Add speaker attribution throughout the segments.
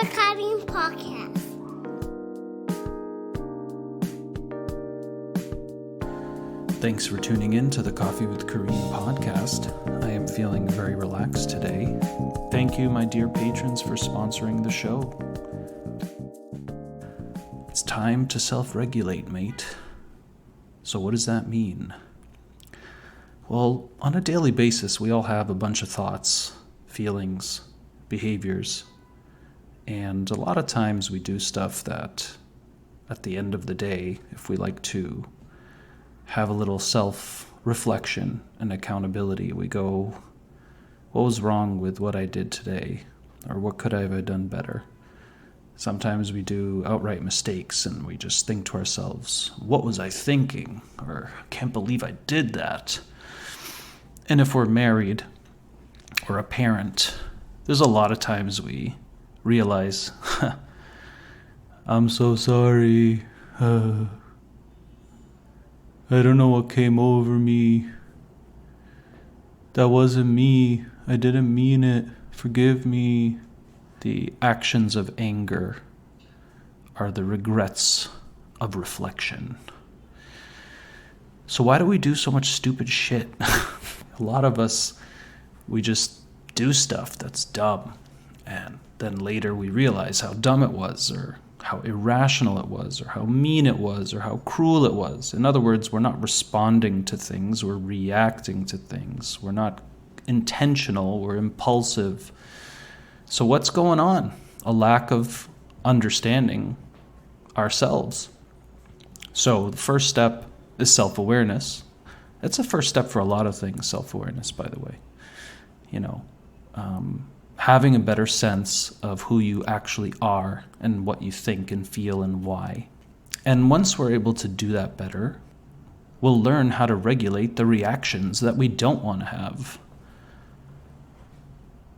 Speaker 1: with Kareem podcast.
Speaker 2: Thanks for tuning in to the Coffee with Kareem podcast. I am feeling very relaxed today. Thank you, my dear patrons, for sponsoring the show. It's time to self-regulate, mate. So what does that mean? Well, on a daily basis, we all have a bunch of thoughts, feelings, behaviors, and a lot of times we do stuff that, at the end of the day, if we like to have a little self-reflection and accountability, we go, what was wrong with what I did today? Or what could I have done better? Sometimes we do outright mistakes and we just think to ourselves, what was I thinking? Or I can't believe I did that. And if we're married or a parent, there's a lot of times we realize, I'm so sorry. I don't know what came over me. That wasn't me. I didn't mean it. Forgive me. The actions of anger are the regrets of reflection. So why do we do so much stupid shit? A lot of us, we just do stuff that's dumb. And then later we realize how dumb it was, or how irrational it was, or how mean it was, or how cruel it was. In other words, we're not responding to things, we're reacting to things. We're not intentional, we're impulsive. So what's going on? A lack of understanding ourselves. So the first step is self-awareness. That's the first step for a lot of things, self-awareness, by the way. Having a better sense of who you actually are and what you think and feel and why. And once we're able to do that better, we'll learn how to regulate the reactions that we don't want to have.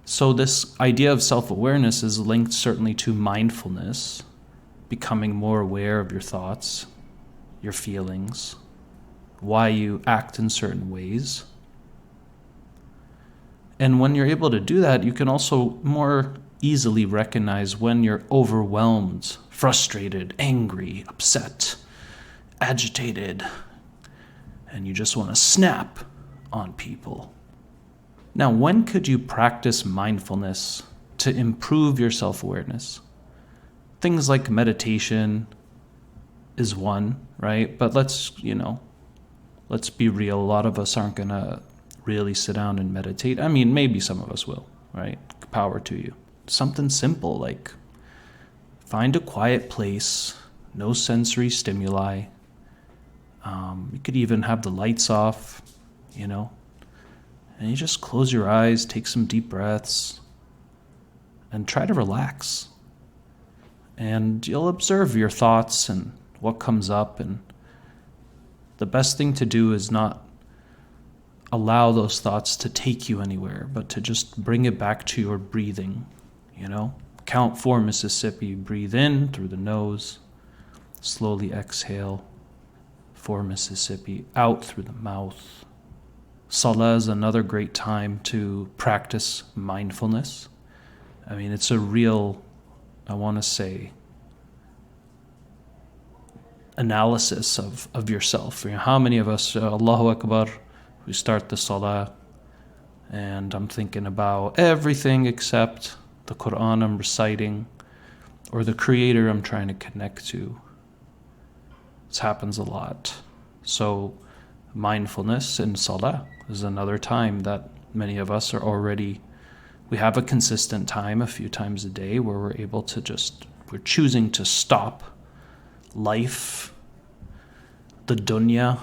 Speaker 2: So this idea of self-awareness is linked certainly to mindfulness, becoming more aware of your thoughts, your feelings, why you act in certain ways. And when you're able to do that, you can also more easily recognize when you're overwhelmed, frustrated, angry, upset, agitated, and you just want to snap on people. Now, when could you practice mindfulness to improve your self-awareness? Things like meditation is one, right? But let's be real. A lot of us aren't going to really sit down and meditate. I mean, maybe some of us will, right? Power to you. Something simple like find a quiet place, no sensory stimuli. You could even have the lights off, and you just close your eyes, take some deep breaths, and try to relax. And you'll observe your thoughts and what comes up. And the best thing to do is not allow those thoughts to take you anywhere, but to just bring it back to your breathing, Count 4 Mississippi. Breathe in through the nose. Slowly exhale. 4 Mississippi. Out through the mouth. Salah is another great time to practice mindfulness. I mean, it's a real, I want to say, analysis of yourself. How many of us, Allahu Akbar, we start the Salah, and I'm thinking about everything except the Quran I'm reciting or the Creator I'm trying to connect to. This happens a lot. So mindfulness in Salah is another time that many of us are already, we have a consistent time a few times a day where we're able to we're choosing to stop life, the dunya,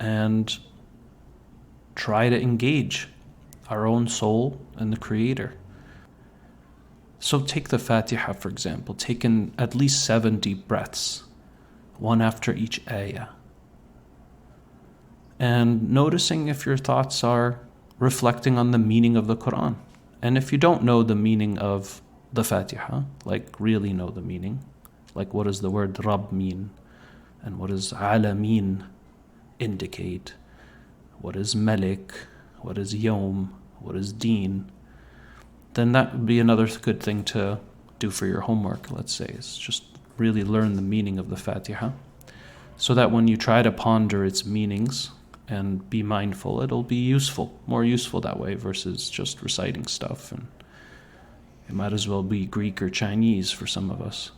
Speaker 2: and try to engage our own soul and the Creator. So take the Fatiha, for example. Take in at least 7 deep breaths, one after each ayah. And noticing if your thoughts are reflecting on the meaning of the Quran. And if you don't know the meaning of the Fatiha, like really know the meaning, like what does the word Rabb mean? And what does Alameen indicate? What is Malik? What is Yom? What is Deen? Then that would be another good thing to do for your homework, let's say, is just really learn the meaning of the Fatiha, so that when you try to ponder its meanings and be mindful, it'll be useful, more useful that way versus just reciting stuff. And it might as well be Greek or Chinese for some of us.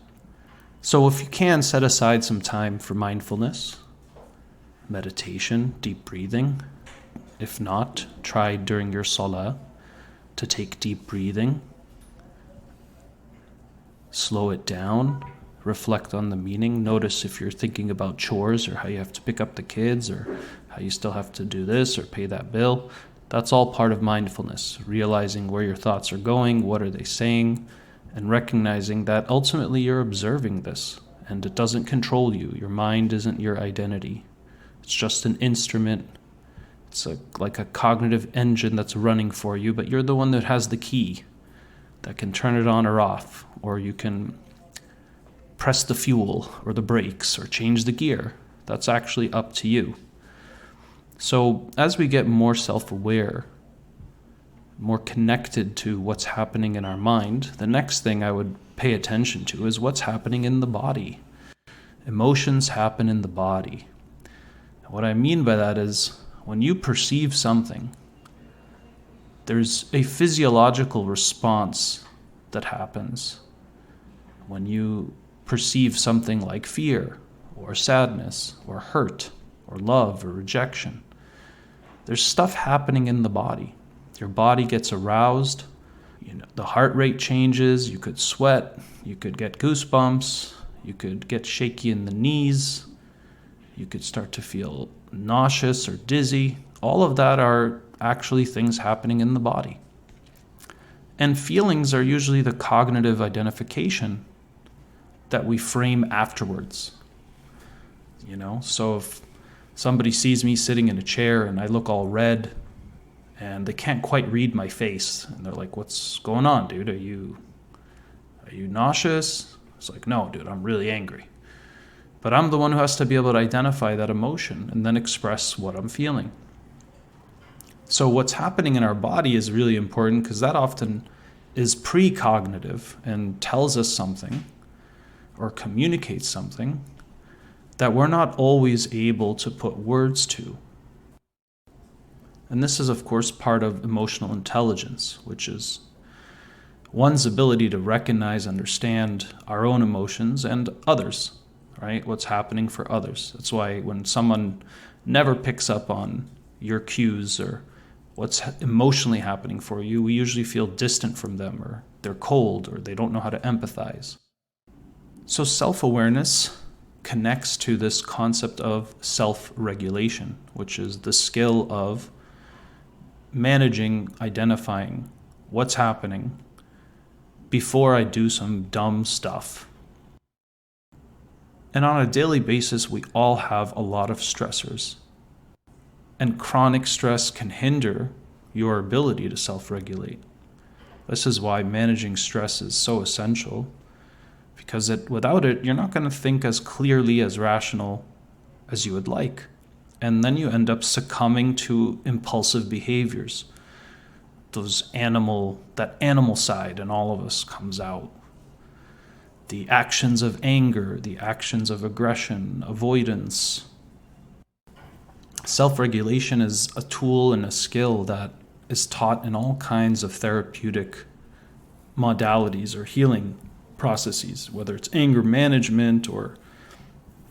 Speaker 2: So if you can, set aside some time for mindfulness, meditation, deep breathing. If not, try during your salah to take deep breathing, slow it down, reflect on the meaning. Notice if you're thinking about chores or how you have to pick up the kids or how you still have to do this or pay that bill. That's all part of mindfulness, realizing where your thoughts are going, what are they saying, and recognizing that ultimately you're observing this and it doesn't control you. Your mind isn't your identity. It's just an instrument. It's like a cognitive engine that's running for you, but you're the one that has the key that can turn it on or off, or you can press the fuel or the brakes or change the gear. That's actually up to you. So as we get more self-aware, more connected to what's happening in our mind, the next thing I would pay attention to is what's happening in the body. Emotions happen in the body. What I mean by that is when you perceive something, there's a physiological response that happens when you perceive something like fear or sadness or hurt or love or rejection. There's stuff happening in the body. Your body gets aroused, the heart rate changes, you could sweat, you could get goosebumps, you could get shaky in the knees, you could start to feel nauseous or dizzy. All of that are actually things happening in the body. And feelings are usually the cognitive identification that we frame afterwards. So if somebody sees me sitting in a chair and I look all red and they can't quite read my face and they're like, "What's going on, dude? Are you nauseous?" It's like, "No, dude, I'm really angry." But I'm the one who has to be able to identify that emotion and then express what I'm feeling. So what's happening in our body is really important because that often is precognitive and tells us something or communicates something that we're not always able to put words to. And this is, of course, part of emotional intelligence, which is one's ability to recognize, understand our own emotions and others, right? What's happening for others. That's why when someone never picks up on your cues or what's emotionally happening for you, we usually feel distant from them, or they're cold, or they don't know how to empathize. So self-awareness connects to this concept of self-regulation, which is the skill of managing, identifying what's happening before I do some dumb stuff. And on a daily basis, we all have a lot of stressors. And chronic stress can hinder your ability to self-regulate. This is why managing stress is so essential, because without it, you're not going to think as clearly, as rational as you would like. And then you end up succumbing to impulsive behaviors. That animal side in all of us comes out. The actions of anger, the actions of aggression, avoidance. Self-regulation is a tool and a skill that is taught in all kinds of therapeutic modalities or healing processes, whether it's anger management or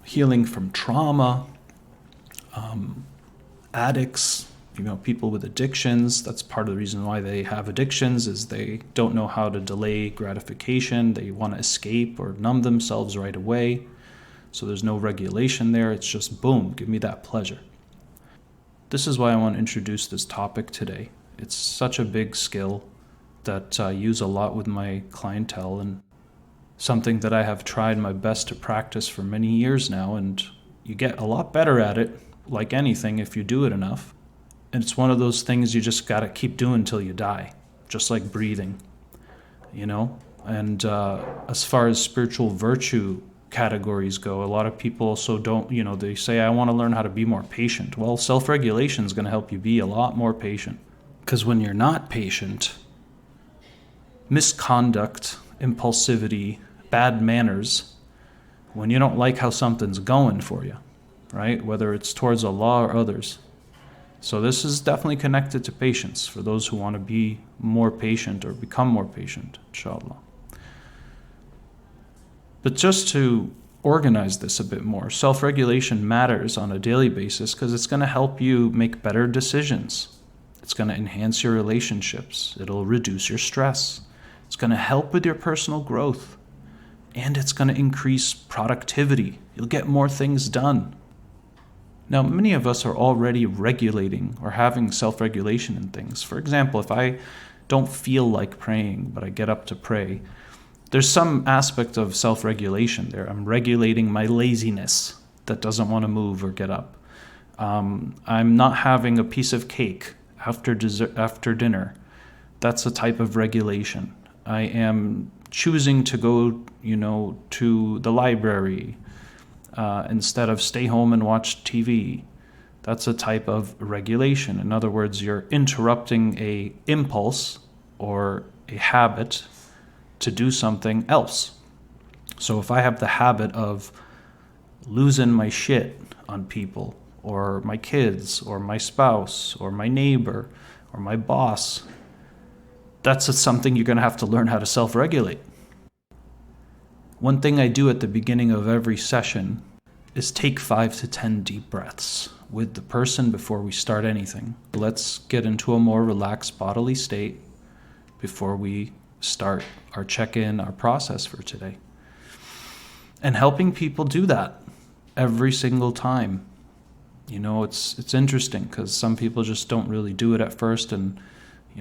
Speaker 2: healing from trauma, addicts, people with addictions. That's part of the reason why they have addictions, is they don't know how to delay gratification. They want to escape or numb themselves right away. So there's no regulation there. It's just boom, give me that pleasure. This is why I want to introduce this topic today. It's such a big skill that I use a lot with my clientele, and something that I have tried my best to practice for many years now, and you get a lot better at it, like anything, if you do it enough. And it's one of those things you just got to keep doing till you die, just like breathing, And as far as spiritual virtue categories go, a lot of people also don't, they say, "I want to learn how to be more patient." Well, self-regulation is going to help you be a lot more patient. Because when you're not patient, misconduct impulsivity, bad manners, when you don't like how something's going for you, right? Whether it's towards Allah or others. So this is definitely connected to patience for those who want to be more patient or become more patient, inshallah. But just to organize this a bit more, self-regulation matters on a daily basis because it's going to help you make better decisions. It's going to enhance your relationships. It'll reduce your stress. It's going to help with your personal growth. And it's going to increase productivity. You'll get more things done. Now, many of us are already regulating or having self-regulation in things. For example, if I don't feel like praying, but I get up to pray, there's some aspect of self-regulation there. I'm regulating my laziness that doesn't want to move or get up. I'm not having a piece of cake after dinner. That's a type of regulation. I am choosing to go, to the library instead of stay home and watch TV. That's a type of regulation. In other words, you're interrupting a impulse or a habit to do something else. So if I have the habit of losing my shit on people or my kids or my spouse or my neighbor or my boss, that's something you're going to have to learn how to self-regulate. One thing I do at the beginning of every session is take 5 to 10 deep breaths with the person before we start anything. Let's get into a more relaxed bodily state before we start our check-in, our process for today. And helping people do that every single time. It's interesting because some people just don't really do it at first, and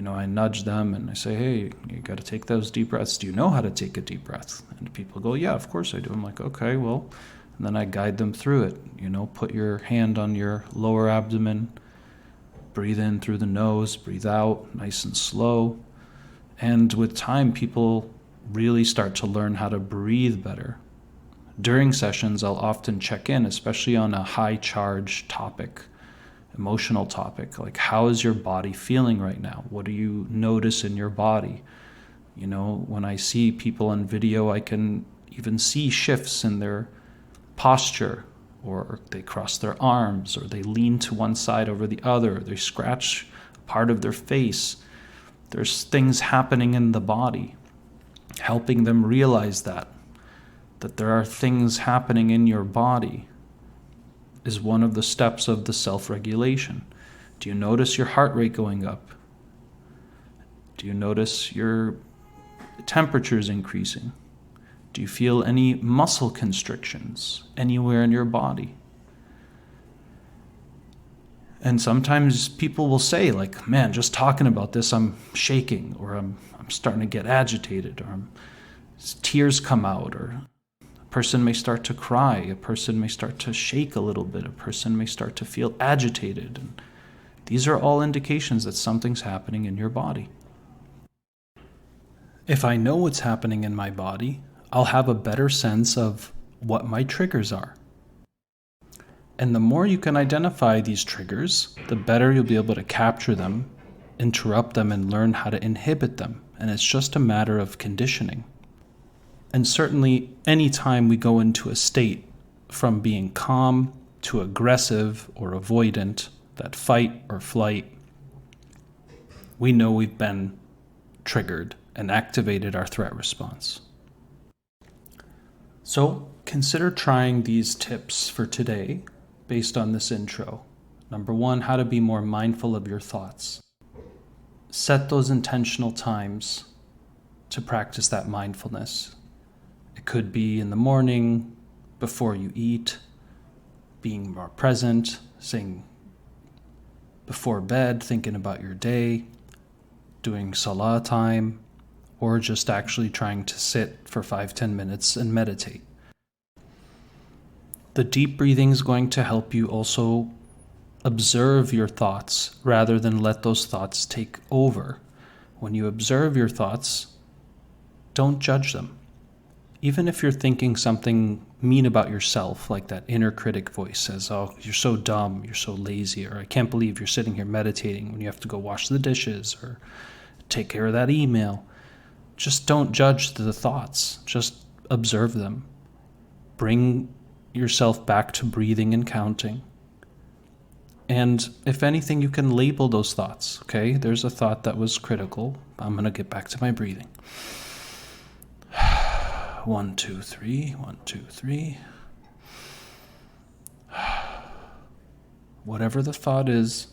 Speaker 2: I nudge them and I say, hey, you got to take those deep breaths. Do you know how to take a deep breath? And people go, yeah, of course I do. I'm like, okay, well, and then I guide them through it. Put your hand on your lower abdomen, breathe in through the nose, breathe out nice and slow. And with time, people really start to learn how to breathe better. During sessions, I'll often check in, especially on a high charge topic, emotional topic, like how is your body feeling right now? What do you notice in your body? When I see people on video, I can even see shifts in their posture, or they cross their arms, or they lean to one side over the other, or they scratch part of their face. There's things happening in the body, helping them realize that there are things happening in your body is one of the steps of the self-regulation. Do you notice your heart rate going up? Do you notice your temperatures increasing? Do you feel any muscle constrictions anywhere in your body? And sometimes people will say, like, man, just talking about this, I'm shaking, or I'm starting to get agitated, or tears come out, or a person may start to cry, a person may start to shake a little bit, a person may start to feel agitated. And these are all indications that something's happening in your body. If I know what's happening in my body, I'll have a better sense of what my triggers are. And the more you can identify these triggers, the better you'll be able to capture them, interrupt them, and learn how to inhibit them. And it's just a matter of conditioning. And certainly, anytime we go into a state from being calm to aggressive or avoidant, that fight or flight, we know we've been triggered and activated our threat response. So consider trying these tips for today based on this intro. Number 1, how to be more mindful of your thoughts. Set those intentional times to practice that mindfulness. It could be in the morning, before you eat, being more present, saying before bed, thinking about your day, doing salah time, or just actually trying to sit for 5-10 minutes and meditate. The deep breathing is going to help you also observe your thoughts rather than let those thoughts take over. When you observe your thoughts, don't judge them. Even if you're thinking something mean about yourself, like that inner critic voice says, oh, you're so dumb, you're so lazy, or I can't believe you're sitting here meditating when you have to go wash the dishes or take care of that email. Just don't judge the thoughts. Just observe them. Bring yourself back to breathing and counting. And if anything, you can label those thoughts, okay? There's a thought that was critical. I'm going to get back to my breathing. 1, 2, 3, 1, 2, 3. Whatever the thought is,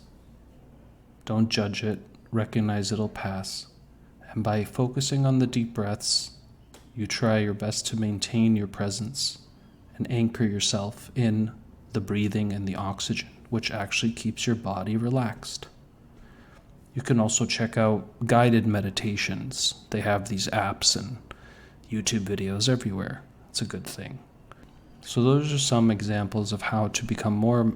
Speaker 2: don't judge it. Recognize it'll pass. And by focusing on the deep breaths, you try your best to maintain your presence and anchor yourself in the breathing and the oxygen, which actually keeps your body relaxed. You can also check out guided meditations. They have these apps and YouTube videos everywhere. It's a good thing. So those are some examples of how to become more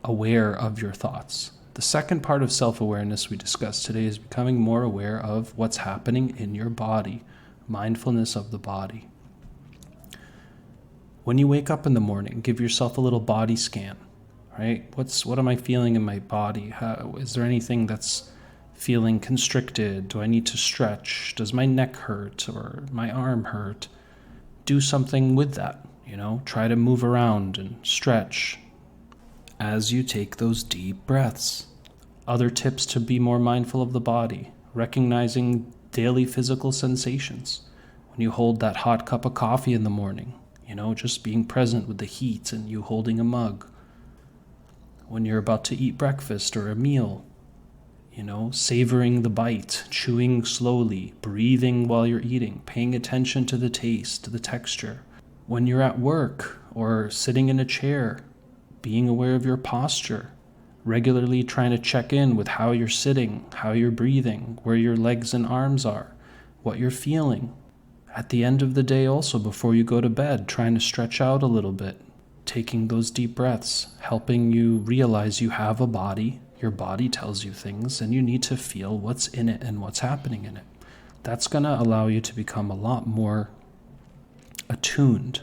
Speaker 2: aware of your thoughts. The second part of self-awareness we discussed today is becoming more aware of what's happening in your body, mindfulness of the body. When you wake up in the morning, give yourself a little body scan, right? What am I feeling in my body? Is there anything that's feeling constricted? Do I need to stretch? Does my neck hurt or my arm hurt? Do something with that, try to move around and stretch as you take those deep breaths. Other tips to be more mindful of the body, recognizing daily physical sensations. When you hold that hot cup of coffee in the morning, just being present with the heat and you holding a mug. When you're about to eat breakfast or a meal, savoring the bite, chewing slowly, breathing while you're eating, paying attention to the taste, to the texture. When you're at work or sitting in a chair, being aware of your posture, regularly trying to check in with how you're sitting, how you're breathing, where your legs and arms are, what you're feeling. At the end of the day also, before you go to bed, trying to stretch out a little bit, taking those deep breaths, helping you realize you have a body, your body tells you things, and you need to feel what's in it and what's happening in it. That's going to allow you to become a lot more attuned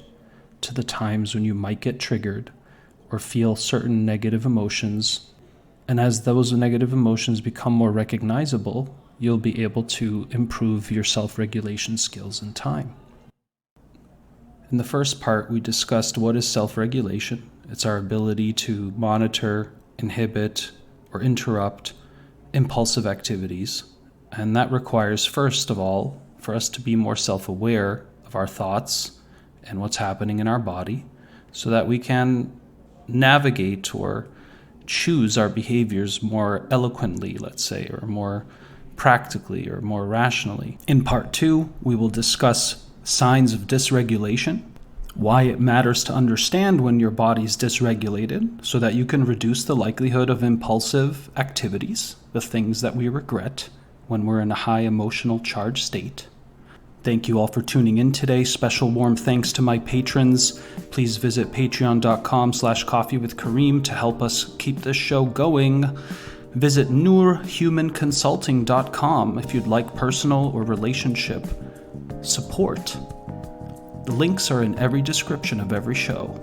Speaker 2: to the times when you might get triggered or feel certain negative emotions. And as those negative emotions become more recognizable, you'll be able to improve your self-regulation skills in time. In the first part, we discussed what is self-regulation. It's our ability to monitor, inhibit, or interrupt impulsive activities. And that requires, first of all, for us to be more self-aware of our thoughts and what's happening in our body so that we can navigate or choose our behaviors more eloquently, let's say, or more practically or more rationally. In part 2, we will discuss signs of dysregulation, why it matters to understand when your body's dysregulated so that you can reduce the likelihood of impulsive activities, the things that we regret when we're in a high emotional charged state. Thank you all for tuning in today. Special warm thanks to my patrons. Please visit patreon.com/coffeewithkareem to help us keep this show going. Visit noorhumanconsulting.com if you'd like personal or relationship support. The links are in every description of every show.